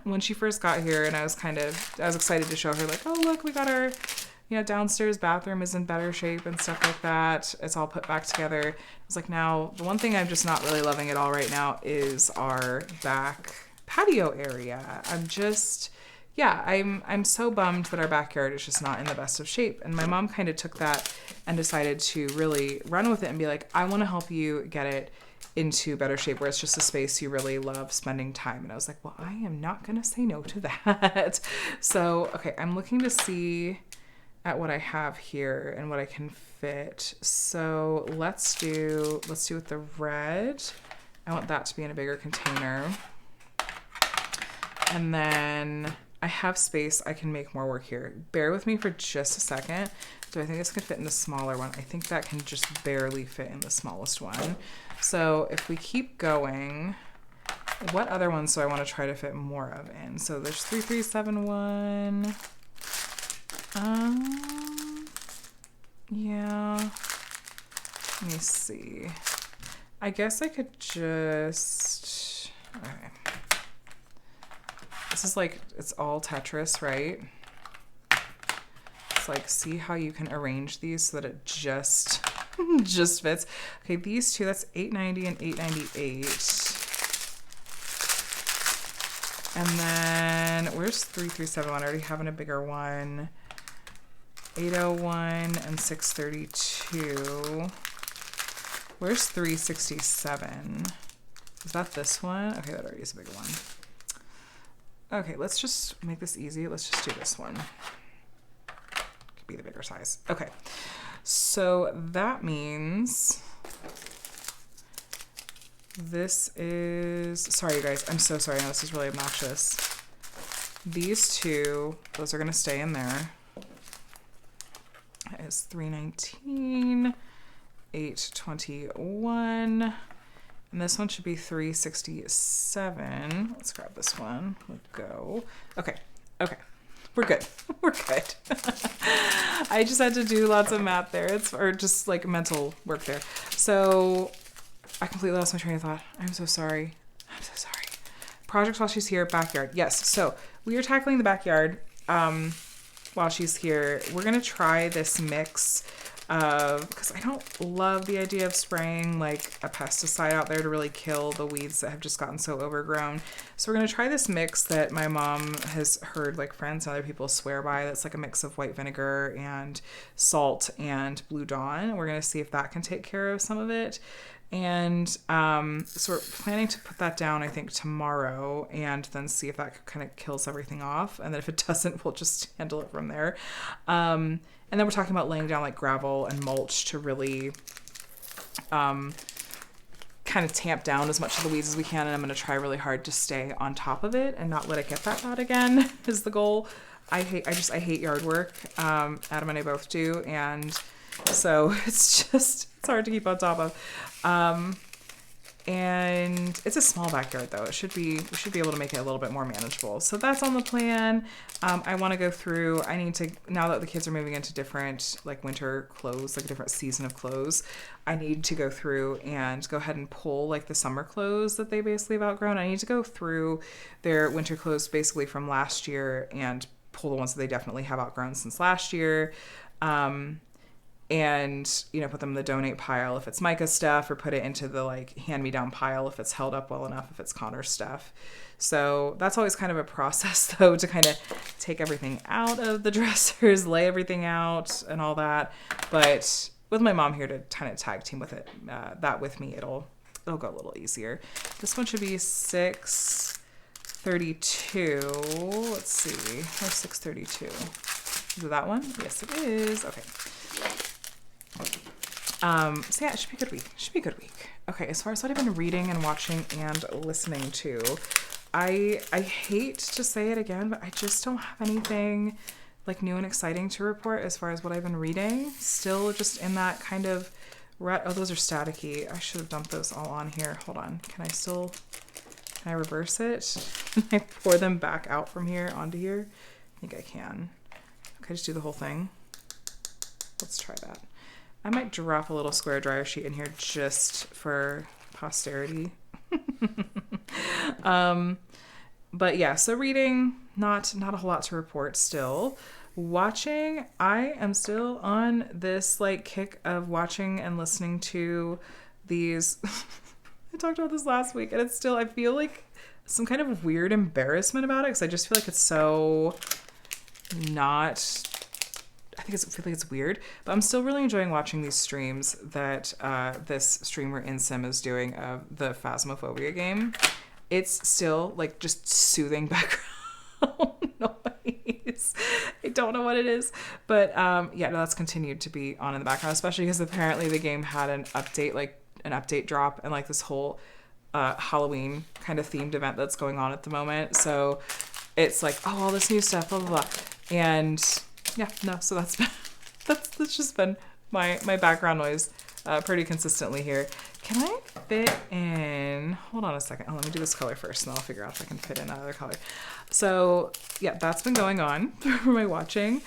When she first got here, and I was excited to show her like, oh, look, we got our, downstairs bathroom is in better shape and stuff like that. It's all put back together. I was like, now, the one thing I'm just not really loving at all right now is our back patio area. I'm so bummed that our backyard is just not in the best of shape. And my mom kind of took that and decided to really run with it and be like, I want to help you get it into better shape where it's just a space you really love spending time. And I was like, well, I am not going to say no to that. So, okay, I'm looking to see at what I have here and what I can fit. So let's do with the red. I want that to be in a bigger container. And then I have space. I can make more work here. Bear with me for just a second. So I think this could fit in the smaller one. I think that can just barely fit in the smallest one. So if we keep going, what other ones do I want to try to fit more of in? So there's 3371. Yeah. Let me see. I guess I could just, okay. This is like, it's all Tetris, right? It's like, see how you can arrange these so that it just fits. Okay, these two, that's $8.90 and $8.98. And then where's 3371? I already have a bigger one. 801 and 632. Where's 367? Is that this one? Okay, that already is a bigger one. Okay, let's just make this easy. Let's just do this one. Could be the bigger size. Okay, so that means this is, sorry you guys, I'm so sorry. I know this is really obnoxious. These two, those are gonna stay in there. That is 319, 821, and this one should be 367. Let's grab this one. Let's go. Okay, okay. We're good. We're good. I just had to do lots of math there. Or just like mental work there. So I completely lost my train of thought. I'm so sorry. I'm so sorry. Project while she's here, backyard. Yes. So we are tackling the backyard while she's here. We're going to try this mix of, because I don't love the idea of spraying like a pesticide out there to really kill the weeds that have just gotten so overgrown. So we're going to try this mix that my mom has heard like friends and other people swear by. That's like a mix of white vinegar and salt and Blue Dawn. We're going to see if that can take care of some of it. And so we're planning to put that down, I think, tomorrow, and then see if that kind of kills everything off. And then if it doesn't, we'll just handle it from there. And then we're talking about laying down like gravel and mulch to really kind of tamp down as much of the weeds as we can. And I'm going to try really hard to stay on top of it and not let it get that bad again is the goal. I hate yard work. Adam and I both do. And so it's hard to keep on top of. And it's a small backyard though. We should be able to make it a little bit more manageable. So that's on the plan. I want to go through, I need to, now that the kids are moving into different like winter clothes, like a different season of clothes, I need to go through and go ahead and pull like the summer clothes that they basically have outgrown. I need to go through their winter clothes basically from last year and pull the ones that they definitely have outgrown since last year. And, you know, put them in the donate pile if it's Micah stuff, or put it into the like hand-me-down pile if it's held up well enough, if it's Connor stuff. So that's always kind of a process though, to kind of take everything out of the dressers, lay everything out and all that. But with my mom here to kind of tag team with it, that with me, it'll go a little easier. This one should be 632. Let's see, or 632. Is it that one? Yes, it is. Okay. So yeah, it should be a good week. Okay, as far as what I've been reading and watching and listening to, I hate to say it again, but I just don't have anything like new and exciting to report as far as what I've been reading. Still just in that kind of rut. Oh, those are staticky. I should have dumped those all on here. Hold on. Can I reverse it? Can I pour them back out from here onto here? I think I can. Okay, just do the whole thing. Let's try that. I might drop a little square dryer sheet in here just for posterity. But yeah, so reading, not a whole lot to report still. Watching, I am still on this like kick of watching and listening to these. I talked about this last week, and it's still, I feel like some kind of weird embarrassment about it, because I just feel like it's so not, I feel like it's weird, but I'm still really enjoying watching these streams that this streamer InSim is doing of the Phasmophobia game. It's still like just soothing background noise. I don't know what it is, but yeah, no, that's continued to be on in the background, especially because apparently the game had an update drop, and like this whole Halloween kind of themed event that's going on at the moment. So it's like, oh, all this new stuff, blah blah blah, and yeah, no, so that's just been my background noise pretty consistently here. Can I fit in, hold on a second. Oh, let me do this color first, and then I'll figure out if I can fit in another color. So yeah, that's been going on for my watching.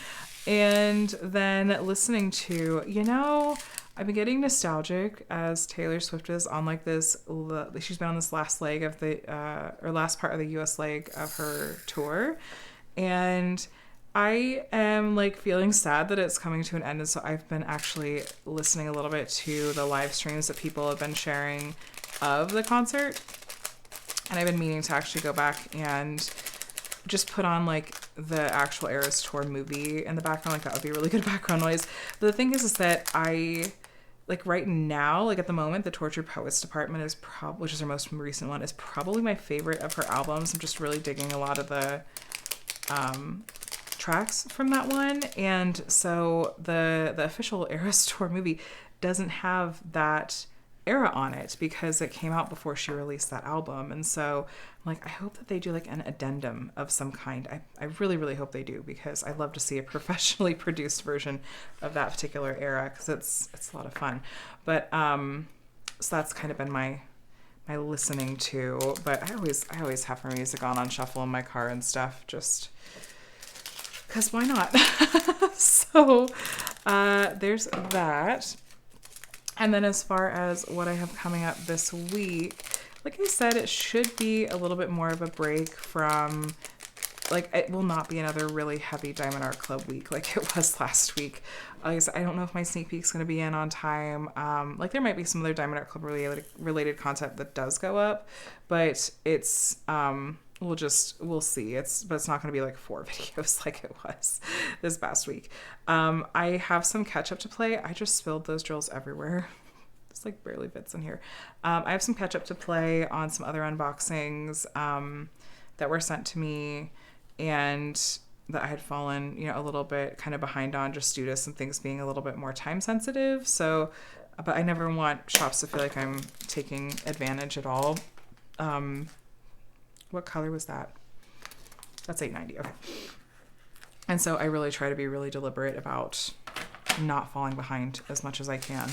And then listening to, you know, I've been getting nostalgic as Taylor Swift is on like this, she's been on this last leg of the, or last part of the US leg of her tour. And I am like feeling sad that it's coming to an end, and so I've been actually listening a little bit to the live streams that people have been sharing of the concert. And I've been meaning to actually go back and just put on like the actual Eras Tour movie in the background. Like that would be really good background noise. But the thing is that I, like right now, like at the moment, the Tortured Poets Department is which is her most recent one, is probably my favorite of her albums. I'm just really digging a lot of the tracks from that one. And so the official Eras Tour movie doesn't have that era on it because it came out before she released that album. And so I'm like, I hope that they do like an addendum of some kind. I really, really hope they do, because I'd love to see a professionally produced version of that particular era, because it's a lot of fun. But so that's kind of been my listening to. But I always have her music on shuffle in my car and stuff, just because why not? So there's that. And then as far as what I have coming up this week, like I said, it should be a little bit more of a break from, like, it will not be another really heavy Diamond Art Club week like it was last week. Like I said, I don't know if my sneak peek's going to be in on time. Like there might be some other Diamond Art Club related content that does go up, but it's, we'll see. But it's not going to be like 4 videos like it was this past week. I have some catch up to play. I just spilled those drills everywhere. It's like barely fits in here. I have some catch up to play on some other unboxings that were sent to me, and that I had fallen, a little bit kind of behind on, just due to some things being a little bit more time sensitive. So, but I never want shops to feel like I'm taking advantage at all. What color was that? That's $8.90. Okay. And so I really try to be really deliberate about not falling behind as much as I can.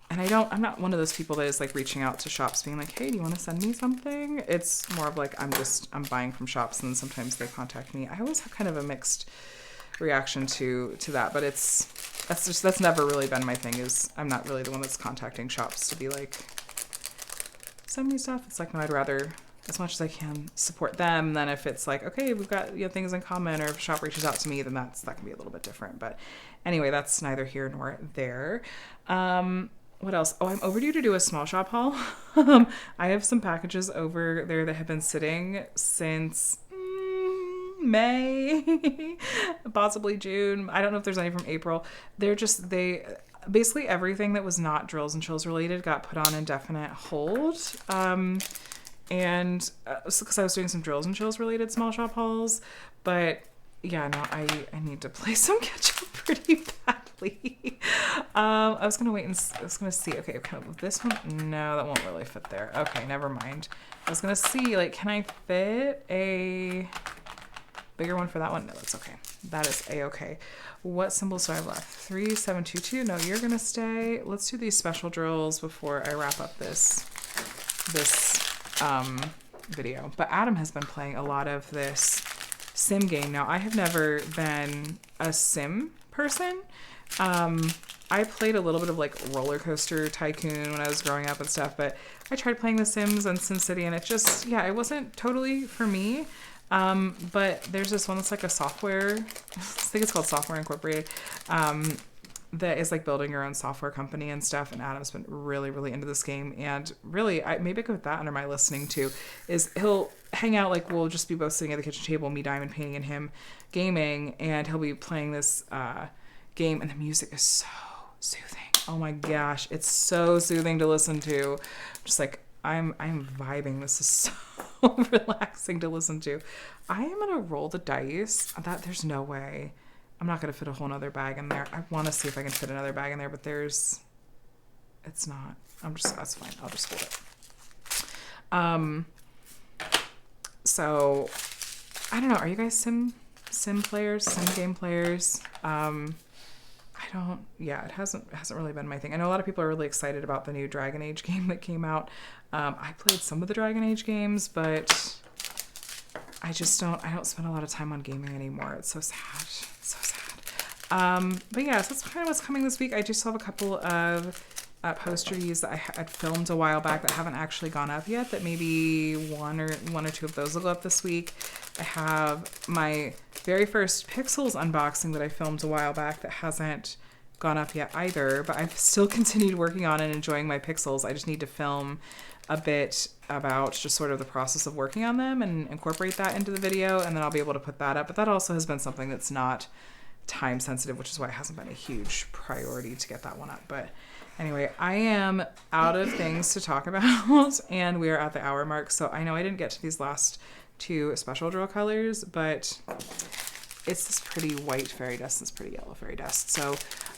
And I'm not one of those people that is like reaching out to shops being like, hey, do you want to send me something? It's more of like, I'm buying from shops, and then sometimes they contact me. I always have kind of a mixed reaction to that, but that's never really been my thing. Is I'm not really the one that's contacting shops to be like, send me stuff. It's like, no, I'd rather, as much as I can, support them than if it's like, okay, we've got things in common, or if a shop reaches out to me, then that can be a little bit different. But anyway, that's neither here nor there. What else? Oh, I'm overdue to do a small shop haul. I have some packages over there that have been sitting since May, possibly June. I don't know if there's any from April. Basically everything that was not Drills and Chills related got put on indefinite hold. And because I was doing some Drills and Chills related small shop hauls, but yeah, no, I need to play some catch up pretty badly. I was gonna wait and I was gonna see. Okay, this one, no, that won't really fit there. Okay, never mind. I was gonna see, like, can I fit a bigger one for that one? No, that's okay. That is a-okay. What symbols do I have left? 3722. No, you're gonna stay. Let's do these special drills before I wrap up this video. But Adam has been playing a lot of this sim game. Now, I have never been a sim person. I played a little bit of like Roller Coaster Tycoon when I was growing up and stuff, but I tried playing The Sims and SimCity, and it wasn't totally for me. But there's this one that's like a software, I think it's called Software Incorporated, that is like building your own software company and stuff. And Adam's been really, really into this game. And really, maybe I could put that under my listening too, is he'll hang out, like we'll just be both sitting at the kitchen table, me diamond painting and him gaming, and he'll be playing this game, and the music is so soothing. Oh my gosh, it's so soothing to listen to. Just like, I'm vibing. This is so relaxing to listen to. I am gonna roll the dice. There's no way. I'm not gonna fit a whole nother bag in there. I want to see if I can fit another bag in there, but it's not. That's fine. I'll just hold it. So I don't know. Are you guys sim players, sim game players? It hasn't really been my thing. I know a lot of people are really excited about the new Dragon Age game that came out. I played some of the Dragon Age games, but I don't spend a lot of time on gaming anymore. It's so sad. So sad. But yeah, so that's kind of what's coming this week. I do still have a couple of poster-ys that I had filmed a while back that haven't actually gone up yet, that maybe one or two of those will go up this week. I have my very first Pixels unboxing that I filmed a while back that hasn't gone up yet either, but I've still continued working on and enjoying my pixels. I just need to film a bit about just sort of the process of working on them and incorporate that into the video, and then I'll be able to put that up. But that also has been something that's not time sensitive, which is why it hasn't been a huge priority to get that one up. But anyway, I am out of things to talk about and we are at the hour mark. So I know I didn't get to these last two special draw colors, but it's this pretty white fairy dust, this pretty yellow fairy dust. So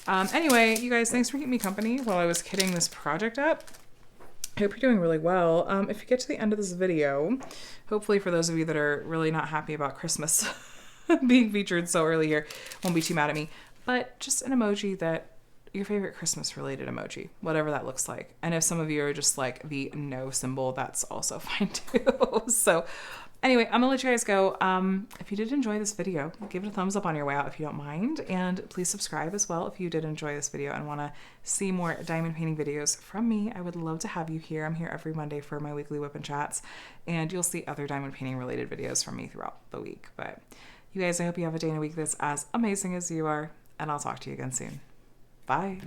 anyway, you guys, thanks for keeping me company while I was kitting this project up. I hope you're doing really well. If you get to the end of this video, hopefully for those of you that are really not happy about Christmas being featured so early here, won't be too mad at me, but just an emoji that your favorite Christmas related emoji, whatever that looks like. And if some of you are just like the no symbol, that's also fine too. So anyway, I'm gonna let you guys go. If you did enjoy this video, give it a thumbs up on your way out if you don't mind. And please subscribe as well if you did enjoy this video and wanna see more diamond painting videos from me. I would love to have you here. I'm here every Monday for my weekly WIP and Chats, and you'll see other diamond painting related videos from me throughout the week. But you guys, I hope you have a day and a week that's as amazing as you are, and I'll talk to you again soon. Bye.